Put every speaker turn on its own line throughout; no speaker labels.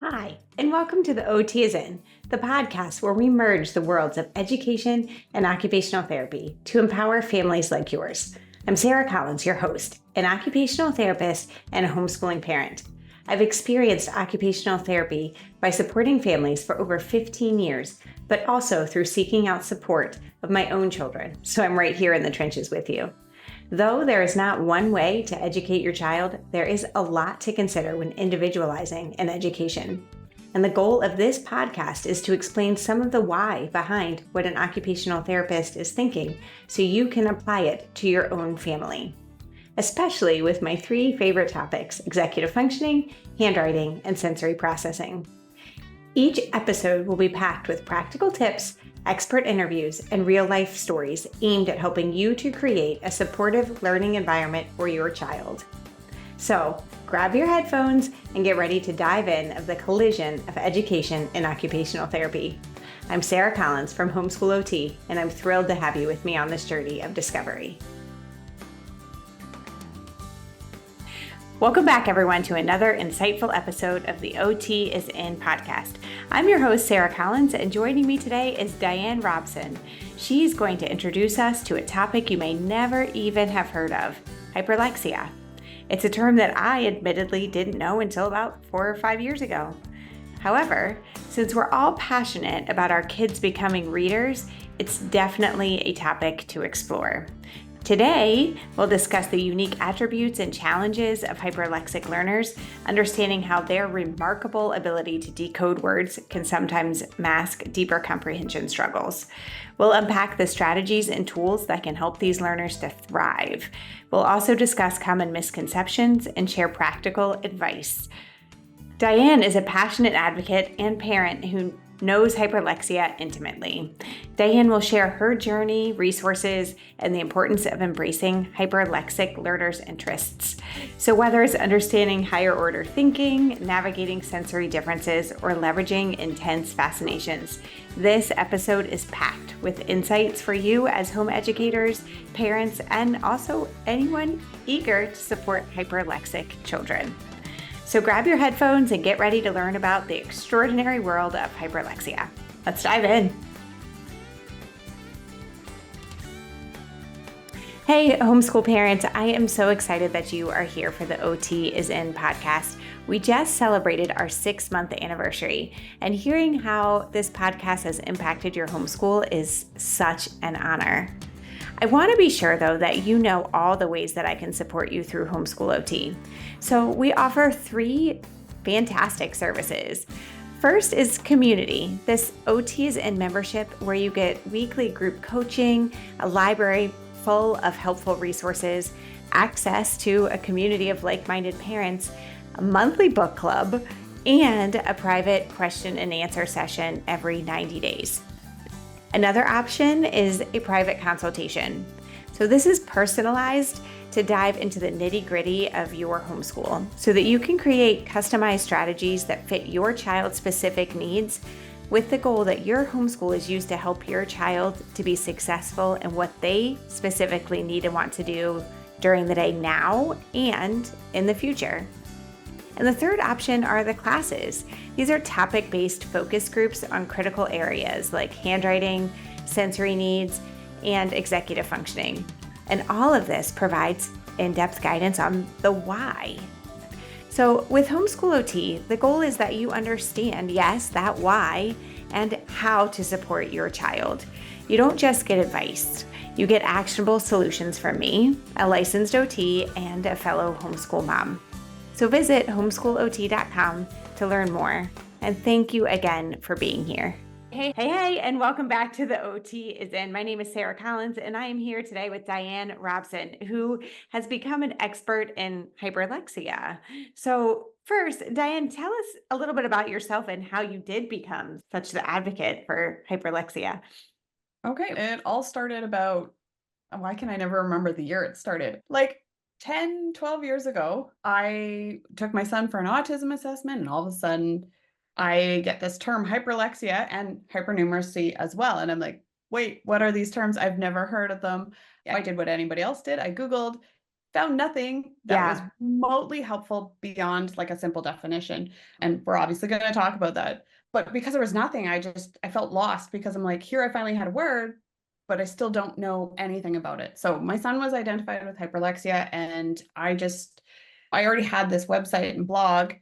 Hi, and welcome to the OT is In, the podcast where we merge the worlds of education and occupational therapy to empower families like yours. I'm Sarah Collins, your host, an occupational therapist and a homeschooling parent. I've experienced occupational therapy by supporting families for over 15 years, but also through seeking out support of my own children, so I'm right here in the trenches with you. Though there is not one way to educate your child, there is a lot to consider when individualizing an education. And the goal of this podcast is to explain some of the why behind what an occupational therapist is thinking so you can apply it to your own family. Especially with my three favorite topics: executive functioning, handwriting, and sensory processing. Each episode will be packed with practical tips, expert interviews, and real-life stories aimed at helping you to create a supportive learning environment for your child. So, grab your headphones and get ready to dive in of the collision of education and occupational therapy. I'm Sarah Collins from Homeschool OT, and I'm thrilled to have you with me on this journey of discovery. Welcome back, everyone, to another insightful episode of the OT is In podcast. I'm your host, Sarah Collins, and joining me today is Dyan Robson. She's going to introduce us to a topic you may never even have heard of: hyperlexia. It's a term that I admittedly didn't know until about 4 or 5 years ago. However, since we're all passionate about our kids becoming readers, it's definitely a topic to explore. Today, we'll discuss the unique attributes and challenges of hyperlexic learners, understanding how their remarkable ability to decode words can sometimes mask deeper comprehension struggles. We'll unpack the strategies and tools that can help these learners to thrive. We'll also discuss common misconceptions and share practical advice. Dyan is a passionate advocate and parent who knows hyperlexia intimately. Dyan will share her journey, resources, and the importance of embracing hyperlexic learners' interests. So whether it's understanding higher order thinking, navigating sensory differences, or leveraging intense fascinations, this episode is packed with insights for you as home educators, parents, and also anyone eager to support hyperlexic children. So grab your headphones and get ready to learn about the extraordinary world of hyperlexia. Let's dive in. Hey, homeschool parents, I am so excited that you are here for the OT is In podcast. We just celebrated our 6-month anniversary, and hearing how this podcast has impacted your homeschool is such an honor. I want to be sure, though, that you know all the ways that I can support you through Homeschool OT. So we offer 3 fantastic services. First is community. This OT is In membership where you get weekly group coaching, a library full of helpful resources, access to a community of like-minded parents, a monthly book club, and a private question and answer session every 90 days. Another option is a private consultation. So this is personalized to dive into the nitty-gritty of your homeschool so that you can create customized strategies that fit your child's specific needs, with the goal that your homeschool is used to help your child to be successful in what they specifically need and want to do during the day now and in the future. And the third option are the classes. These are topic-based focus groups on critical areas like handwriting, sensory needs, and executive functioning. And all of this provides in-depth guidance on the why. So with Homeschool OT, the goal is that you understand, yes, that why, and how to support your child. You don't just get advice. You get actionable solutions from me, a licensed OT, and a fellow homeschool mom. So visit homeschoolot.com to learn more. And thank you again for being here. Hey, and welcome back to the OT is In. My name is Sarah Collins, and I am here today with Dyan Robson, who has become an expert in hyperlexia. So first, Dyan, tell us a little bit about yourself and how you did become such the advocate for hyperlexia.
Okay, it all started about, why can I never remember the year it started? Like 10, 12 years ago, I took my son for an autism assessment, and all of a sudden I get this term hyperlexia and hypernumeracy as well. And I'm like, wait, what are these terms? I've never heard of them. I did what anybody else did. I Googled, found nothing that was
Yeah.
remotely helpful beyond like a simple definition. And we're obviously going to talk about that. But because there was nothing, I felt lost because I'm like, here I finally had a word, but I still don't know anything about it. So my son was identified with hyperlexia, and I already had this website and blog,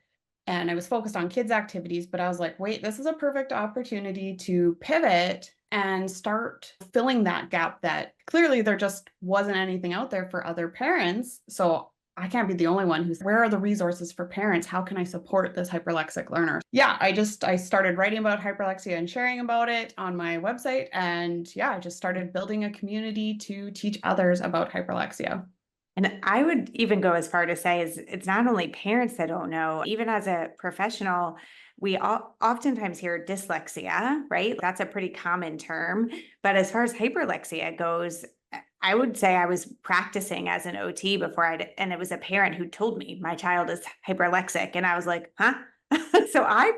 and I was focused on kids' activities, but I was like, wait, this is a perfect opportunity to pivot and start filling that gap that clearly there just wasn't anything out there for other parents. So I can't be the only one where are the resources for parents? How can I support this hyperlexic learner? Yeah, I started writing about hyperlexia and sharing about it on my website. And yeah, I just started building a community to teach others about hyperlexia.
And I would even go as far to say is it's not only parents that don't know, even as a professional, we oftentimes hear dyslexia, right? That's a pretty common term. But as far as hyperlexia goes, I would say I was practicing as an OT before and it was a parent who told me my child is hyperlexic. And I was like, huh? So I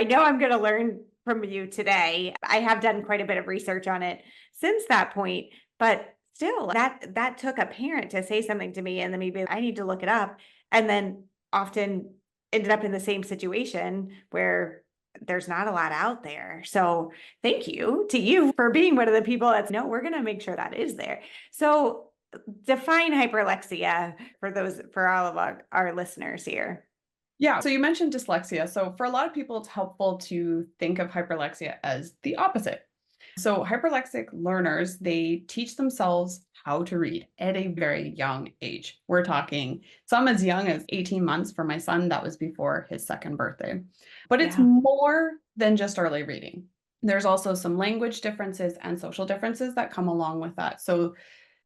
know I'm going to learn from you today. I have done quite a bit of research on it since that point, but still that took a parent to say something to me and then maybe I need to look it up, and then often ended up in the same situation where there's not a lot out there. So thank you to you for being one of the people that's no, we're going to make sure that is there. So define hyperlexia for all of our listeners here.
Yeah, so you mentioned dyslexia. So for a lot of people, it's helpful to think of hyperlexia as the opposite. So hyperlexic learners, they teach themselves how to read at a very young age. We're talking some as young as 18 months for my son. That was before his second birthday. But it's
Yeah.
more than just early reading. There's also some language differences and social differences that come along with that. So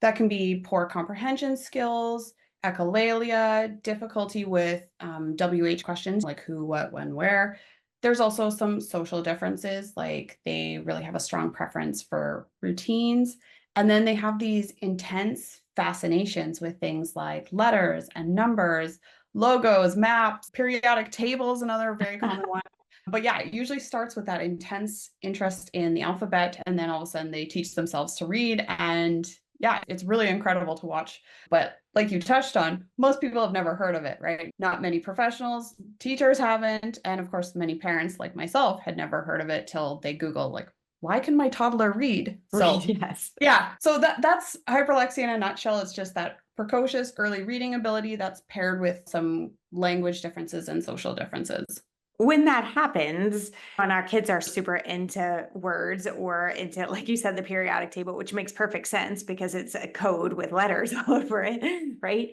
that can be poor comprehension skills, echolalia, difficulty with WH questions like who, what, when, where. There's also some social differences, like they really have a strong preference for routines. And then they have these intense fascinations with things like letters and numbers, logos, maps, periodic tables, another very common one. But yeah, it usually starts with that intense interest in the alphabet, and then all of a sudden they teach themselves to read. And yeah, it's really incredible to watch. But like you touched on, most people have never heard of it, right? Not many professionals, teachers haven't. And of course, many parents like myself had never heard of it till they Google, like, why can my toddler read? So
Yes.
yeah, so that's hyperlexia in a nutshell. It's just that precocious early reading ability that's paired with some language differences and social differences.
When that happens, when our kids are super into words or into, like you said, the periodic table, which makes perfect sense because it's a code with letters all over it, right?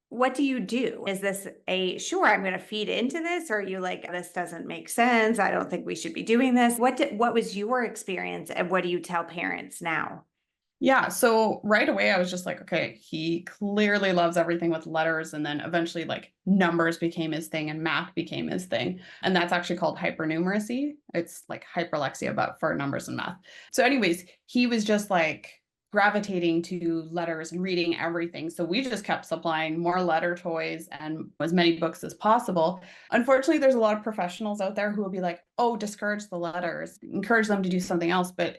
What do you do? Is this sure, I'm going to feed into this? Or are you like, this doesn't make sense. I don't think we should be doing this. What was your experience and what do you tell parents now?
Yeah, so right away I was just like, okay, he clearly loves everything with letters. And then eventually, like, numbers became his thing and math became his thing. And that's actually called hypernumeracy. It's like hyperlexia, but for numbers and math. So, anyways, he was just like gravitating to letters and reading everything. So we just kept supplying more letter toys and as many books as possible. Unfortunately, there's a lot of professionals out there who will be like, oh, discourage the letters, encourage them to do something else. But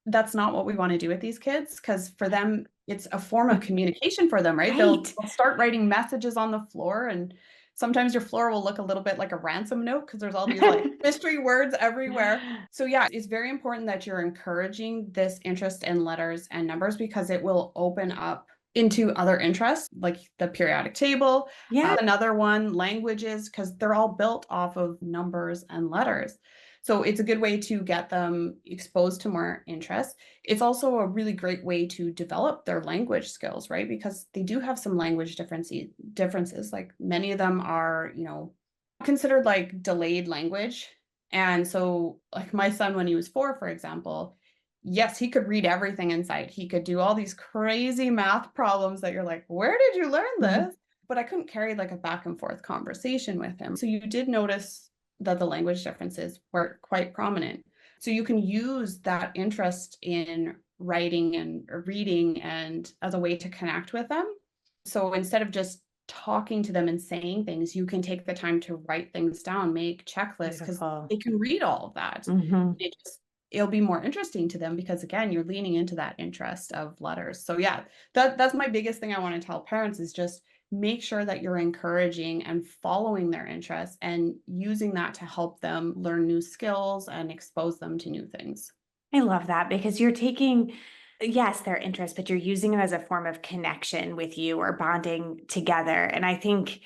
that's not what we want to do with these kids, because for them it's a form of communication for them, right?
Right.
They'll start writing messages on the floor, and sometimes your floor will look a little bit like a ransom note because there's all these like mystery words everywhere. So yeah, it's very important that you're encouraging this interest in letters and numbers because it will open up into other interests like the periodic table.
Yeah.
Another one, languages, because they're all built off of numbers and letters. So it's a good way to get them exposed to more interests. It's also a really great way to develop their language skills, right? Because they do have some language differences. Like many of them are, considered like delayed language. And so like my son, when he was 4, for example, yes, he could read everything in sight. He could do all these crazy math problems that you're like, where did you learn this? But I couldn't carry like a back and forth conversation with him. So you did notice that the language differences were quite prominent. So you can use that interest in writing and reading and as a way to connect with them. So instead of just talking to them and saying things, you can take the time to write things down, make checklists, because
Beautiful.
they can read all of that.
Hmm.
They just it'll be more interesting to them because again, you're leaning into that interest of letters. So yeah, that's my biggest thing I want to tell parents is just make sure that you're encouraging and following their interests and using that to help them learn new skills and expose them to new things.
I love that because you're taking, yes, their interest, but you're using them as a form of connection with you or bonding together. And I think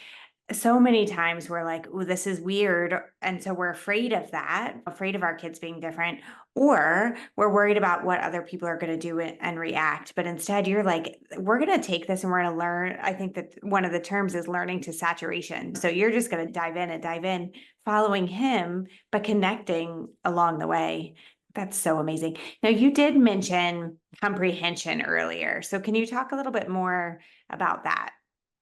so many times we're like, oh, this is weird. And so we're afraid of that, afraid of our kids being different, or we're worried about what other people are going to do and react. But instead, you're like, we're going to take this and we're going to learn. I think that one of the terms is learning to saturation. So you're just going to dive in, following him, but connecting along the way. That's so amazing. Now, you did mention comprehension earlier. So can you talk a little bit more about that?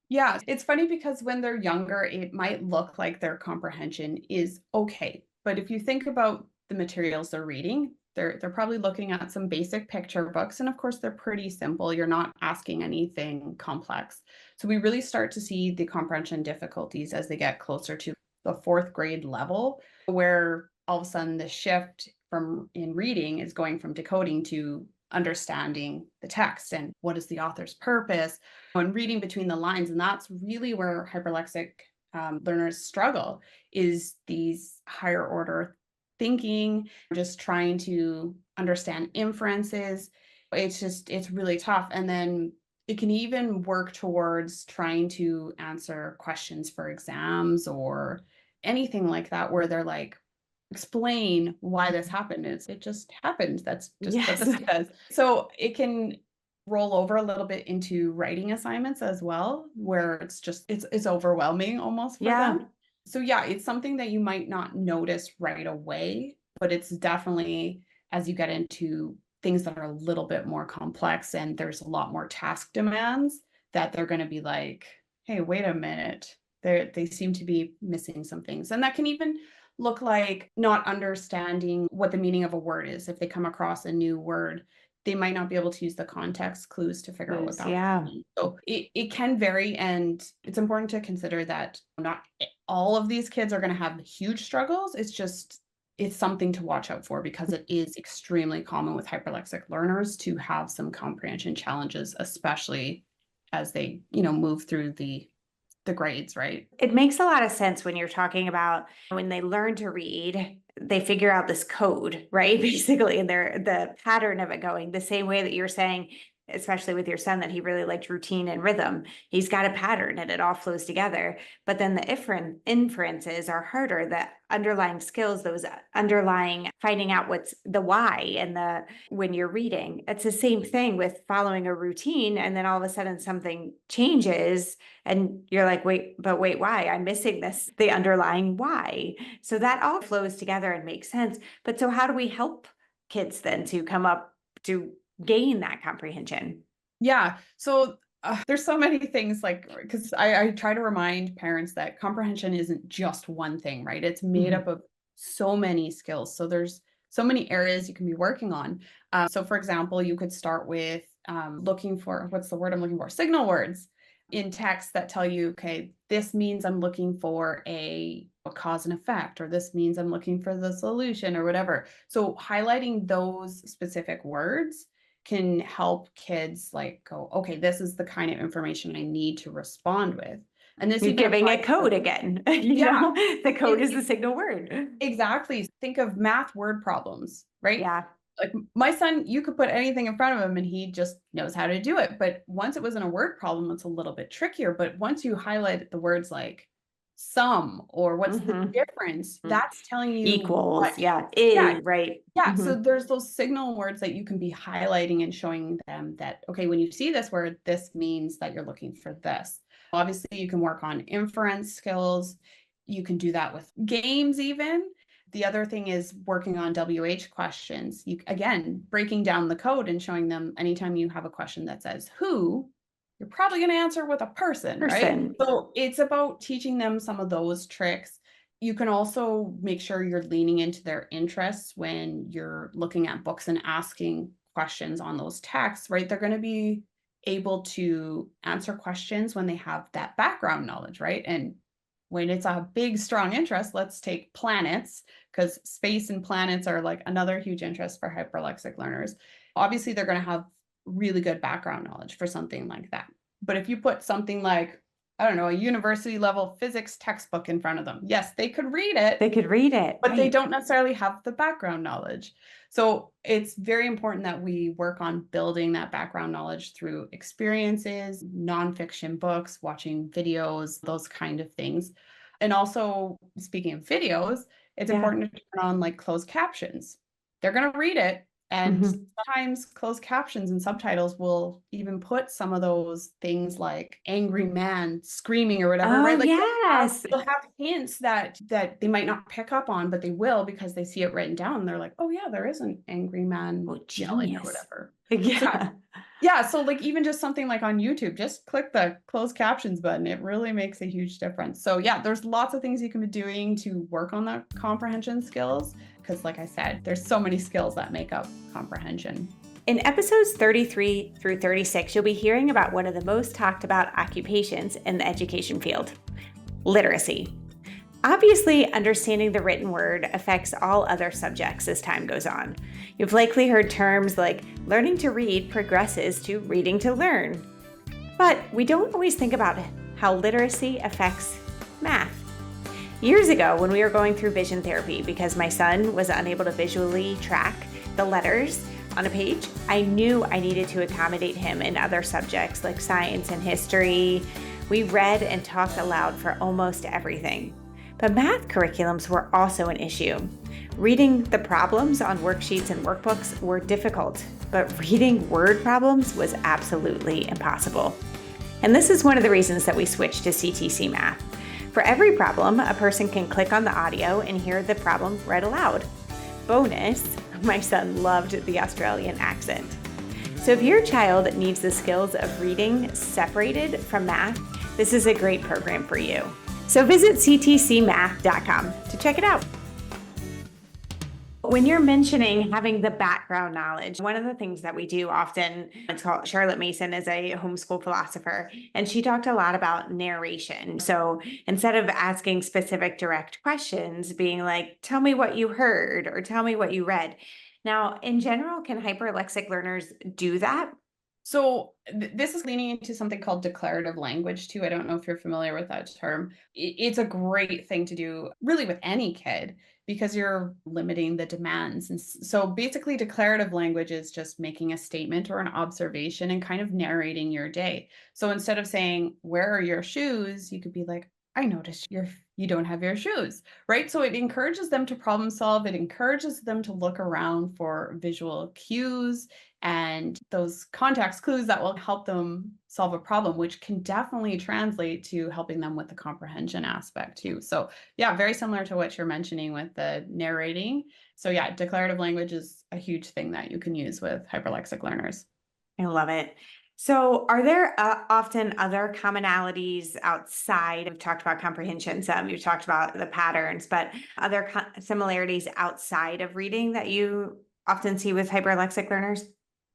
Yeah, it's funny because when they're younger, it might look like their comprehension is okay. But if you think about the materials they're reading, they're probably looking at some basic picture books. And of course, they're pretty simple. You're not asking anything complex. So we really start to see the comprehension difficulties as they get closer to the fourth grade level, where all of a sudden the shift from in reading is going from decoding to understanding the text and what is the author's purpose and reading between the lines. And that's really where hyperlexic learners struggle is these higher order thinking, just trying to understand inferences. It's really tough. And then it can even work towards trying to answer questions for exams or anything like that, where they're like, explain why this happened. It just happened. That's just what
Yes.
this does. So it can roll over a little bit into writing assignments as well, where it's overwhelming almost for
Yeah.
them. So yeah, it's something that you might not notice right away, but it's definitely as you get into things that are a little bit more complex and there's a lot more task demands that they're going to be like, hey, wait a minute. They seem to be missing some things. And that can even look like not understanding what the meaning of a word is. If they come across a new word, they might not be able to use the context clues to figure out what
Clues.
that
Yeah.
means. So it can vary, and it's important to consider that not all of these kids are going to have huge struggles. It's something to watch out for because it is extremely common with hyperlexic learners to have some comprehension challenges, especially as they, move through the grades, right?
It makes a lot of sense when you're talking about when they learn to read, they figure out this code, right? Basically, and they're the pattern of it going the same way that you're saying, especially with your son, that he really liked routine and rhythm. He's got a pattern and it all flows together. But then the inferences are harder. The underlying skills, those underlying finding out what's the why and the when you're reading. It's the same thing with following a routine, and then all of a sudden something changes and you're like, wait, why? I'm missing this, the underlying why. So that all flows together and makes sense. But so how do we help kids then to come up to gain that comprehension?
Yeah. So there's so many things like, because I try to remind parents that comprehension isn't just one thing, right? It's made up
Mhm.
of so many skills. So there's so many areas you can be working on. So, for example, you could start with looking for what's the word I'm looking for? Signal words in text that tell you, okay, this means I'm looking for a cause and effect, or this means I'm looking for the solution, or whatever. So, highlighting those specific words can help kids like go, okay, this is the kind of information I need to respond with. And this
You're
even
giving
applies
a code
to,
again.
yeah,
The code is the
it
signal word.
exactly. Think of math word problems, right?
Yeah.
Like my son, you could put anything in front of him and he just knows how to do it. But once it was in a word problem, it's a little bit trickier. But once you highlight the words like sum or what's the
Mhm.
difference, that's telling you what,
Equals. Yeah.
yeah,
Is right.
yeah, so
Mhm.
there's those signal words that you can be highlighting and showing them that, okay, when you see this word, this means that you're looking for this. Obviously, you can work on inference skills. You can do that with games, even. The other thing is working on WH questions. You, again, breaking down the code and showing them anytime you have a question that says who, you're probably going to answer with a person, right?
Person.
So it's about teaching them some of those tricks. You can also make sure you're leaning into their interests when you're looking at books and asking questions on those texts, right? They're going to be able to answer questions when they have that background knowledge, right? And when it's a big, strong interest, let's take planets, because space and planets are like another huge interest for hyperlexic learners. Obviously, they're going to have really good background knowledge for something like that. But if you put something like, I don't know, a university level physics textbook in front of them, yes, they could read it.
They could read it,
but they
right.
don't necessarily have the background knowledge. So it's very important that we work on building that background knowledge through experiences, nonfiction books, watching videos, those kind of things. And also, speaking of videos, it's important to turn on like closed captions. They're going to read it. And sometimes closed captions and subtitles will even put some of those things like angry man screaming or whatever,
Oh,
right? Like
yes.
they'll have hints that they might not pick up on, but they will because they see it written down. They're like, oh yeah, there is an angry man yelling or whatever. So
Yeah.
yeah, so like even just something like on YouTube, just click the closed captions button. It really makes a huge difference. So yeah, there's lots of things you can be doing to work on the comprehension skills. Because like I said, there's so many skills that make up comprehension.
In episodes 33 through 36, you'll be hearing about one of the most talked about occupations in the education field, literacy. Obviously, understanding the written word affects all other subjects as time goes on. You've likely heard terms like learning to read progresses to reading to learn. But we don't always think about how literacy affects math. Years ago, when we were going through vision therapy because my son was unable to visually track the letters on a page, I knew I needed to accommodate him in other subjects like science and history. We read and talked aloud for almost everything. But math curriculums were also an issue. Reading the problems on worksheets and workbooks were difficult, but reading word problems was absolutely impossible. And this is one of the reasons that we switched to CTC Math. For every problem, a person can click on the audio and hear the problem read aloud. Bonus, my son loved the Australian accent. So if your child needs the skills of reading separated from math, this is a great program for you. So visit ctcmath.com to check it out. When you're mentioning having the background knowledge, one of the things that we do often, it's called Charlotte Mason is a homeschool philosopher, and she talked a lot about narration. So instead of asking specific direct questions, being like, tell me what you heard or tell me what you read. Now, in general, can hyperlexic learners do that?
So this is leaning into something called declarative language too. I don't know if you're familiar with that term. It's a great thing to do really with any kid because you're limiting the demands. And so basically declarative language is just making a statement or an observation and kind of narrating your day. So instead of saying, where are your shoes? You could be like, I noticed you don't have your shoes, right? So it encourages them to problem solve. It encourages them to look around for visual cues and those context clues that will help them solve a problem, which can definitely translate to helping them with the comprehension aspect too. So yeah, very similar to what you're mentioning with the narrating. So yeah, declarative language is a huge thing that you can use with hyperlexic learners.
I love it. So, are there often other commonalities outside? We've talked about comprehension some, you've talked about the patterns, but other similarities outside of reading that you often see with hyperlexic learners?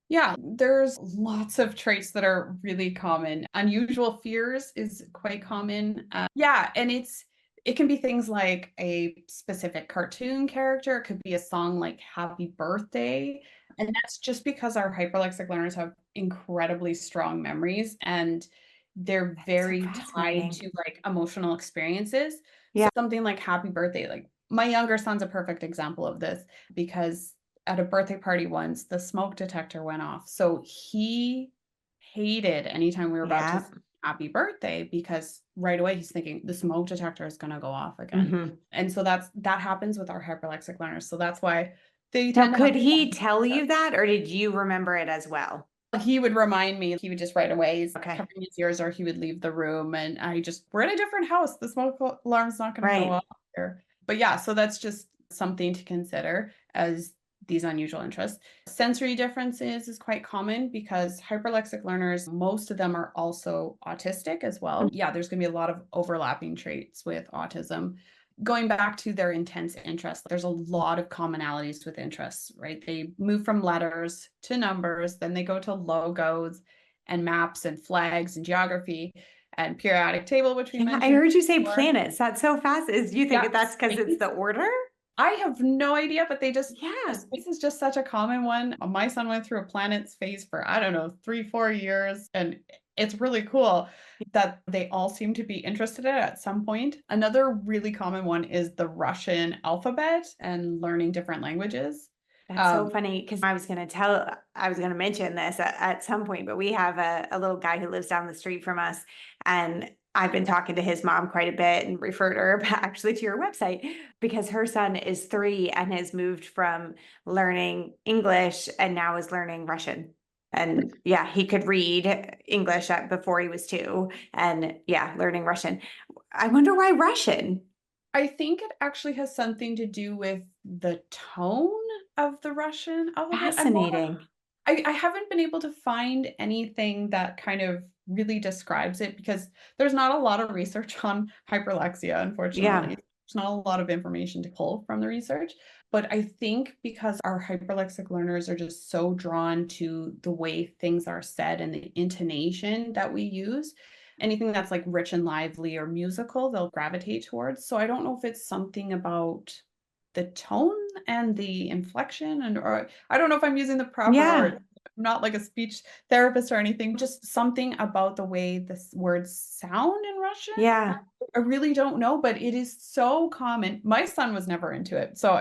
Yeah, there's lots of traits that are really common. Unusual fears is quite common. Yeah, and it can be things like a specific cartoon character. It could be a song like Happy Birthday. And that's just because our hyperlexic learners have incredibly strong memories and they're
That's so
very tied
fascinating.
to like emotional experiences. So
Yeah.
something like Happy Birthday, like my younger son's a perfect example of this because at a birthday party once, the smoke detector went off. So he hated anytime we were about to
Yeah.
sing happy birthday because right away he's thinking the smoke detector is going to go off again.
Hmm.
And so that happens with our hyperlexic learners. So that's why they
Now,
tend to have
could he tell you that, or did you remember it as well?
he would remind me, he would just right away, he's
Okay.
covering his ears or he would leave the room and we're in a different house. The smoke alarm's not going to go
Right.
off here. But yeah, so that's just something to consider as these unusual interests. Sensory differences is quite common because hyperlexic learners, most of them are also autistic as well. Yeah, there's going to be a lot of overlapping traits with autism. Going back to their intense interests, there's a lot of commonalities with interests, right? They move from letters to numbers, then they go to logos and maps and flags and geography. and periodic table, which we
Yeah, I
mentioned
heard you say
before.
planets. That's so fast. Do you think
Yeah,
that's because it's the
space.
order?
I have no idea, but
Yeah.
space is just such a common one. My son went through a planets phase for, I don't know, 3, 4 years, and it's really cool that they all seem to be interested in it at some point. Another really common one is the Russian alphabet and learning different languages.
That's so
Um,
funny because I was going to mention this at some point, but we have a little guy who lives down the street from us. And I've been talking to his mom quite a bit and referred her actually to your website because her son is 3 and has moved from learning English and now is learning Russian. And yeah, he could read English before he was 2 and yeah, learning Russian. I wonder why Russian.
I think it actually has something to do with the tone of the Russian alphabet.
Fascinating.
I haven't been able to find anything that kind of really describes it because there's not a lot of research on hyperlexia,
Yeah.
unfortunately. There's not a lot of information to pull from the research. But I think because our hyperlexic learners are just so drawn to the way things are said and the intonation that we use, anything that's like rich and lively or musical, they'll gravitate towards. So I don't know if it's something about the tone and the inflection and or I don't know if I'm using the proper word.
Yeah.
I'm not like a speech therapist or anything, just something about the way the words sound in Russian.
Yeah.
I really don't know, but it is so common. My son was never into it, so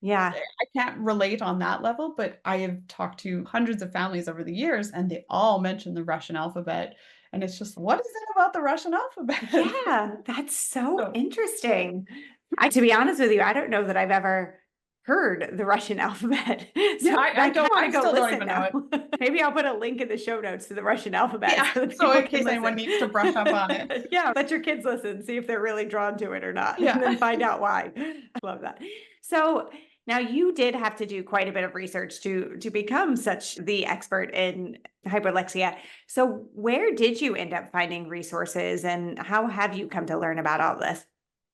Yeah.
I can't relate on that level, but I have talked to hundreds of families over the years, and they all mention the Russian alphabet, and it's just, what is it about the Russian alphabet?
Yeah, that's so
So
interesting. To be honest with you, I don't know that I've ever heard the Russian alphabet.
yeah,
So I kind of want
I
to go
still don't
listen
even know
now.
it.
Maybe I'll put a link in the show notes to the Russian alphabet
Yeah,
so that
so
people
in
can
case anyone
listen.
needs to brush up on it.
Yeah, let your kids listen, see if they're really drawn to it or not, and
Yeah.
then find out why. I love that. So now you did have to do quite a bit of research to become such the expert in hyperlexia. So where did you end up finding resources and how have you come to learn about all this?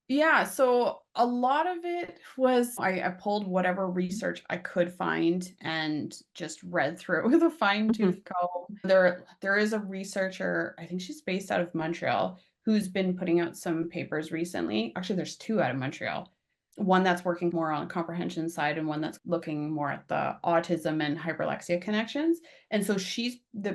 Yeah, so a lot of it was I pulled whatever research I could find and just read through it with a fine-tooth
Mhm.
comb. There is a researcher, I think she's based out of Montreal, who's been putting out some papers recently. Actually, there's 2 out of Montreal. One that's working more on the comprehension side and one that's looking more at the autism and hyperlexia connections. And so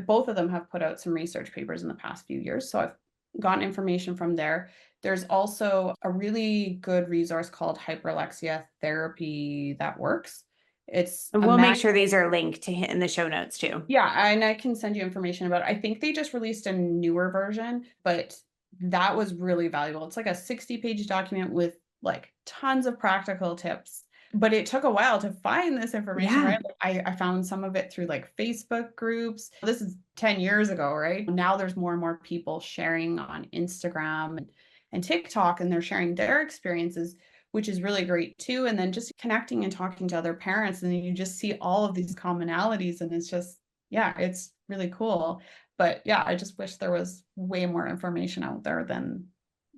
both of them have put out some research papers in the past few years. So I've gotten information from there. There's also a really good resource called Hyperlexia Therapy That Works. It's
And
a
we'll make
manual.
sure these are linked to in the show notes too.
Yeah, and I can send you information about it. I think they just released a newer version, but that was really valuable. It's like a 60-page document with like tons of practical tips. But it took a while to find this information,
Yeah.
right? Like, I found some of it through like Facebook groups. This is 10 years ago, right? Now there's more and more people sharing on Instagram and TikTok, and they're sharing their experiences, which is really great too. And then just connecting and talking to other parents, and then you just see all of these commonalities, and it's just yeah, it's really cool. But yeah, I just wish there was way more information out there than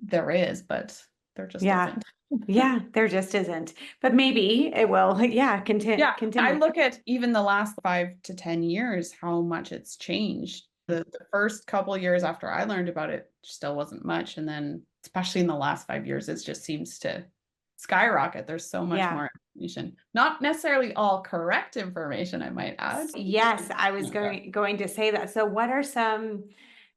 there is, but there just
Yeah.
isn't.
Yeah, there just isn't. But maybe it will, yeah,
Yeah, I
continue.
look at even the last 5 to 10 years, how much it's changed. The first couple years after I learned about it still wasn't much, and then especially in the last 5 years, it just seems to skyrocket. There's so much
Yeah.
more information. Not necessarily all correct information, I might add.
Yes, I was
Yeah.
going to say that. So what are some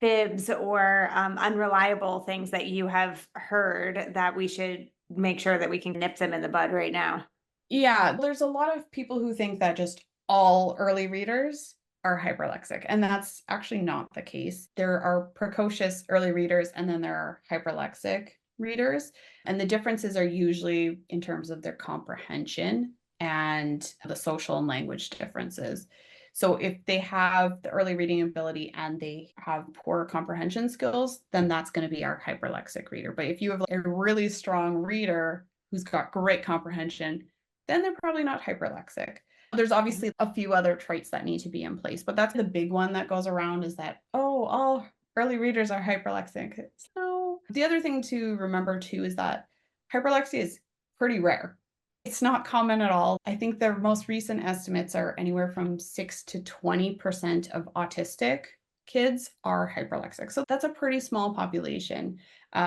fibs or unreliable things that you have heard that we should make sure that we can nip them in the bud right now?
Yeah, there's a lot of people who think that just all early readers are hyperlexic, and that's actually not the case. There are precocious early readers, and then there are hyperlexic readers, and the differences are usually in terms of their comprehension and the social and language differences. So if they have the early reading ability and they have poor comprehension skills, then that's going to be our hyperlexic reader. But if you have a really strong reader who's got great comprehension, then they're probably not hyperlexic. There's obviously a few other traits that need to be in place, but that's the big one that goes around is that, oh, all early readers are hyperlexic. So the other thing to remember too is that hyperlexia is pretty rare. It's not common at all. I think the most recent estimates are anywhere from 6 to 20% of autistic kids are hyperlexic. So that's a pretty small population.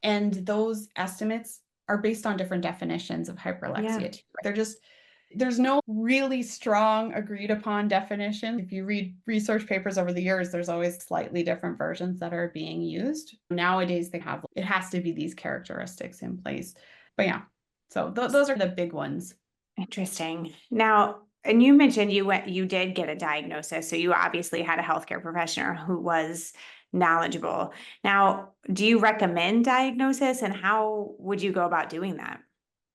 And those estimates are based on different definitions of
Yeah.
hyperlexia too. There's no really strong agreed upon definition. If you read research papers over the years, there's always slightly different versions that are being used. Nowadays, it has to be these characteristics in place. But yeah, so those are the big ones.
Interesting. Now, and you mentioned you did get a diagnosis, so you obviously had a healthcare professional who was knowledgeable. Now, do you recommend diagnosis, and how would you go about doing that?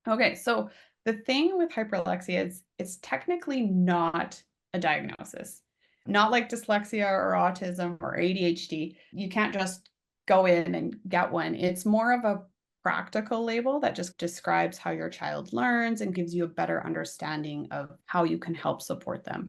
Okay, so the thing with hyperlexia is it's technically not a diagnosis. Not like dyslexia or autism or ADHD. You can't just go in and get one. It's more of a practical label that just describes how your child learns and gives you a better understanding of how you can help support them.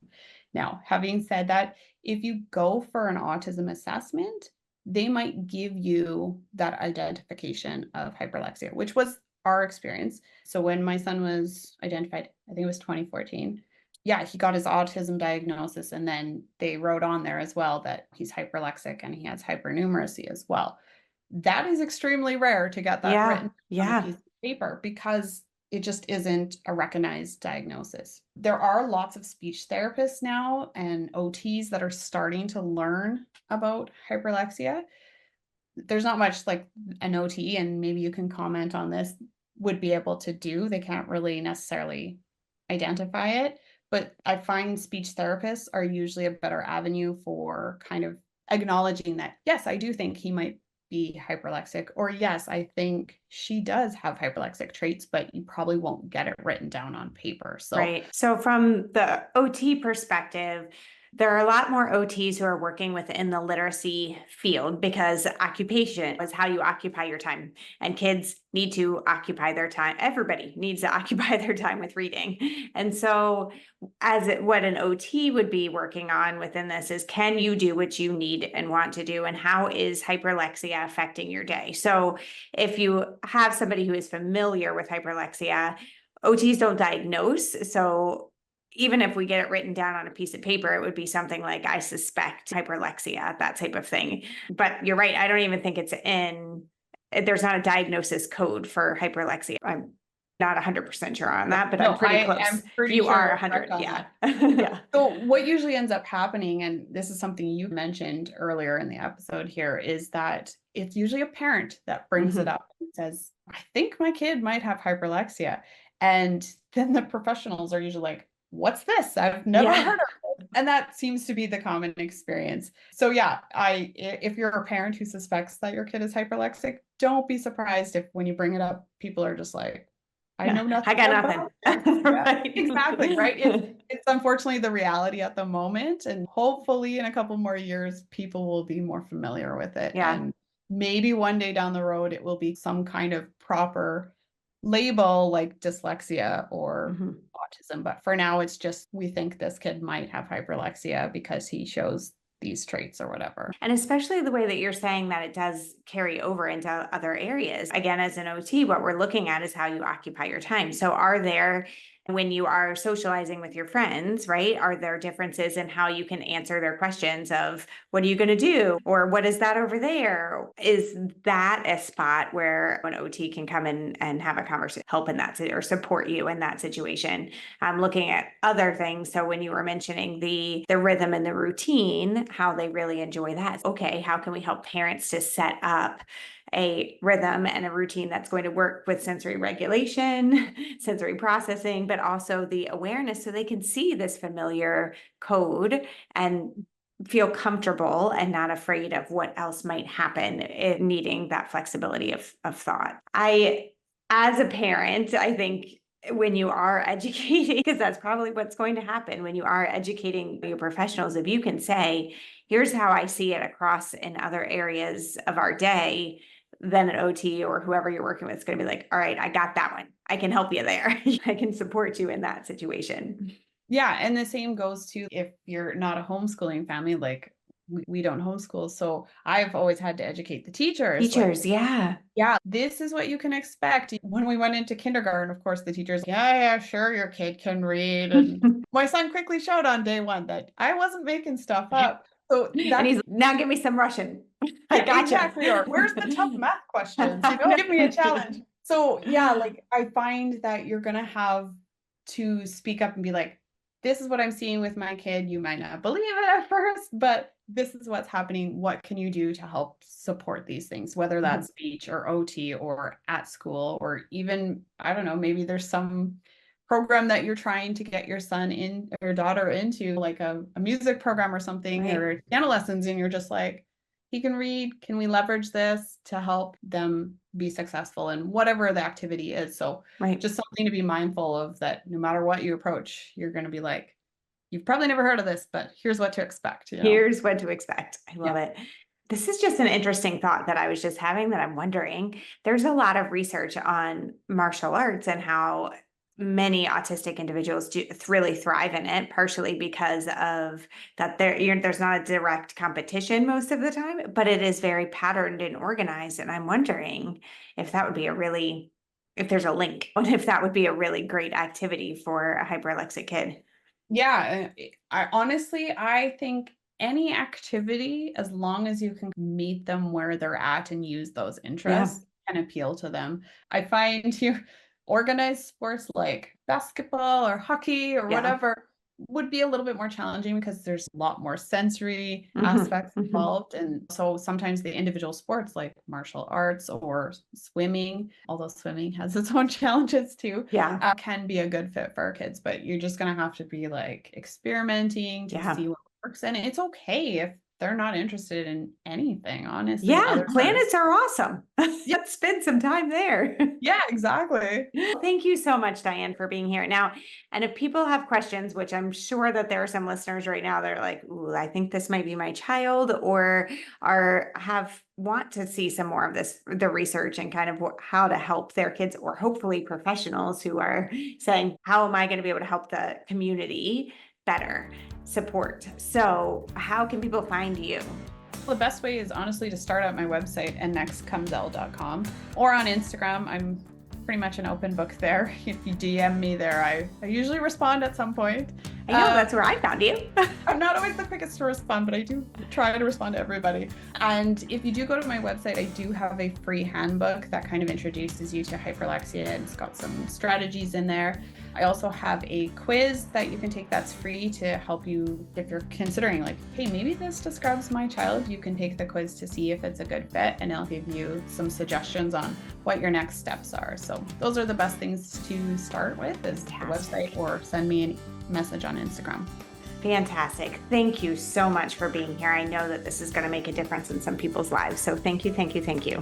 Now, having said that, if you go for an autism assessment, they might give you that identification of hyperlexia, which was our experience. So when my son was identified, I think it was 2014. Yeah, he got his autism diagnosis, and then they wrote on there as well that he's hyperlexic and he has hypernumeracy as well. That is extremely rare to get that
Yeah,
written on a
yeah,
piece of paper because it just isn't a recognized diagnosis. There are lots of speech therapists now and OTs that are starting to learn about hyperlexia. There's not much like an OT, and maybe you can comment on this, would be able to do. They can't really necessarily identify it, but I find speech therapists are usually a better avenue for kind of acknowledging that, yes, I do think he might be hyperlexic, or yes, I think she does have hyperlexic traits, but you probably won't get it written down on paper. So
right. So from the OT perspective, there are a lot more OTs who are working within the literacy field because occupation is how you occupy your time. And kids need to occupy their time. Everybody needs to occupy their time with reading. And so, what an OT would be working on within this is, can you do what you need and want to do? And how is hyperlexia affecting your day? So, if you have somebody who is familiar with hyperlexia, OTs don't diagnose. So even if we get it written down on a piece of paper, it would be something like, I suspect hyperlexia, that type of thing. But you're right. I don't even think there's not a diagnosis code for hyperlexia. I'm not 100% sure on that, but I'm
no,
pretty
I
close.
am pretty
You
sure
are
you're
100.
correct on
Yeah.
that.
Yeah.
So what usually ends up happening, and this is something you mentioned earlier in the episode here, is that it's usually a parent that brings it
Mhm.
up and says, I think my kid might have hyperlexia. And then the professionals are usually like, what's this? I've never
Yeah.
heard of it. And that seems to be the common experience. So yeah, if you're a parent who suspects that your kid is hyperlexic, don't be surprised if when you bring it up, people are just like, I
Yeah.
know
I
nothing
got
about this.
nothing.
Yeah,
Right.
exactly, right? It's unfortunately the reality at the moment, and hopefully in a couple more years, people will be more familiar with it.
Yeah.
And maybe one day down the road, it will be some kind of proper label like dyslexia or
Mhm.
autism. But for now, it's just we think this kid might have hyperlexia because he shows these traits or whatever.
And especially the way that you're saying that it does carry over into other areas. Again, as an OT, what we're looking at is how you occupy your time. So, when you are socializing with your friends, right? Are there differences in how you can answer their questions of, what are you going to do? Or what is that over there? Is that a spot where an OT can come in and have a conversation, help in that, or support you in that situation? I'm looking at other things. So when you were mentioning the rhythm and the routine, how they really enjoy that. Okay, how can we help parents to set up a rhythm and a routine that's going to work with sensory regulation, sensory processing, but also the awareness so they can see this familiar code and feel comfortable and not afraid of what else might happen in needing that flexibility of thought. As a parent, I think when you are educating, because that's probably what's going to happen when you are educating your professionals, if you can say, here's how I see it across in other areas of our day, then an OT or whoever you're working with is going to be like, all right, I got that one. I can help you there. I can support you in that situation.
Yeah, and the same goes to if you're not a homeschooling family, like we don't homeschool. So I've always had to educate the teachers, like,
Teachers, yeah.
yeah, this is what you can expect. When we went into kindergarten, of course, the teachers, yeah, sure, your kid can read. And my son quickly showed on day one that I wasn't making stuff up. So
And he's now give me some Russian. I
yeah,
gotcha.
exactly. Or where's the tough math questions? Give me a challenge. So yeah, like I find that you're gonna have to speak up and be like, this is what I'm seeing with my kid. You might not believe it at first, but this is what's happening. What can you do to help support these things, whether that's speech or OT or at school, or even, I don't know, maybe there's some program that you're trying to get your son in or your daughter into, like a music program or something,
Right.
or piano lessons, and you're just like, he can read. Can we leverage this to help them be successful in whatever the activity is? So
Right.
just something to be mindful of, that no matter what you approach, you're going to be like, you've probably never heard of this, but here's what to expect.
Here's what to expect. I love
Yeah.
it. This is just an interesting thought that I was just having that I'm wondering. There's a lot of research on martial arts and how many autistic individuals do really thrive in it, partially because of that there's not a direct competition most of the time, but it is very patterned and organized. And I'm wondering if that would be if there's a link, and if that would be a really great activity for a hyperlexic kid.
Yeah. I think any activity, as long as you can meet them where they're at and use those
Yeah.
interests, can appeal to them. I find you organized sports like basketball or hockey or
Yeah.
whatever would be a little bit more challenging because there's a lot more sensory
Hmm.
aspects
Hmm.
involved. And so sometimes the individual sports like martial arts or swimming, although swimming has its own challenges too,
Yeah.
can be a good fit for our kids. But you're just going to have to be like experimenting to
Yeah.
see what works. And it's okay if they're not interested in anything, honestly,
Yeah,
other than,
planets are awesome.
yeah,
Let's spend some time there.
yeah, exactly.
Thank you so much, Dyan, for being here. Now, and if people have questions, which I'm sure that there are some listeners right now that are like, "Ooh, I think this might be my child," or want to see some more of the research and kind of how to help their kids, or hopefully professionals who are saying, "How am I going to be able to help the community better support?" So, how can people find you?
The best way is honestly to start at my website, nxcomesl.com, or on Instagram. I'm pretty much an open book there. If you DM me there, I usually respond at some point.
I know that's where I found you.
I'm not always the quickest to respond, but I do try to respond to everybody. And if you do go to my website, I do have a free handbook that kind of introduces you to hyperlexia, and it's got some strategies in there. I also have a quiz that you can take that's free to help you if you're considering like, hey, maybe this describes my child. You can take the quiz to see if it's a good fit, and it'll give you some suggestions on what your next steps are. So those are the best things to start with, is the website, or send me a message on Instagram.
Fantastic. Thank you so much for being here. I know that this is going to make a difference in some people's lives. So thank you, thank you, thank you.